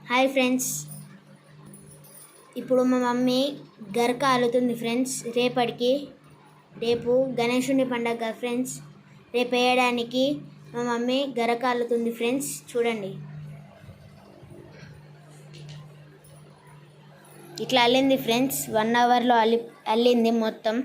Hi friends, ఇప్పుడు మా mummy గరక అల్లుతుంది friends. రేపు గణేశుని పండగ ఫ్రెండ్స్. రేపు వేయడానికి మా మమ్మీ గరక అల్లుతుంది ఫ్రెండ్స్. చూడండి, ఇట్లా అల్లింది ఫ్రెండ్స్. 1 అవర్లో అల్లింది మొత్తం.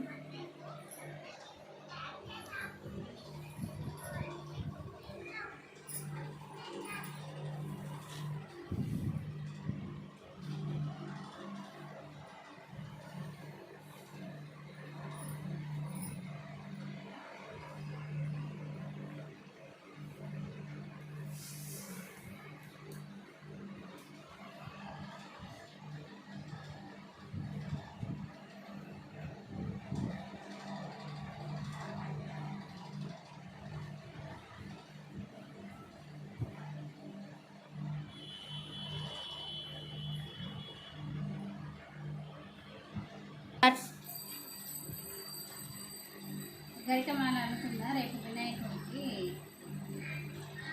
గరికమాల అనుకున్నా రేపు వినాయకుడికి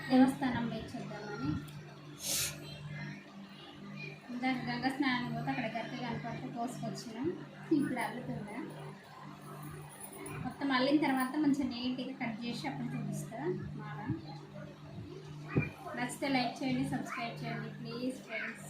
దేవస్థానం వేచేద్దామని. ఇందాక గంగా స్నానం పోతే అక్కడ గరిక కనపడితే కోసుకొచ్చినాం. ఇప్పుడు అల్లుతుందా. మొత్తం అల్లిన తర్వాత మంచిగా నీట్గా కట్ చేసి అప్పుడు చూపిస్తా మాల. నచ్చితే లైక్ చేయండి, సబ్స్క్రైబ్ చేయండి ప్లీజ్ ఫ్రెండ్స్.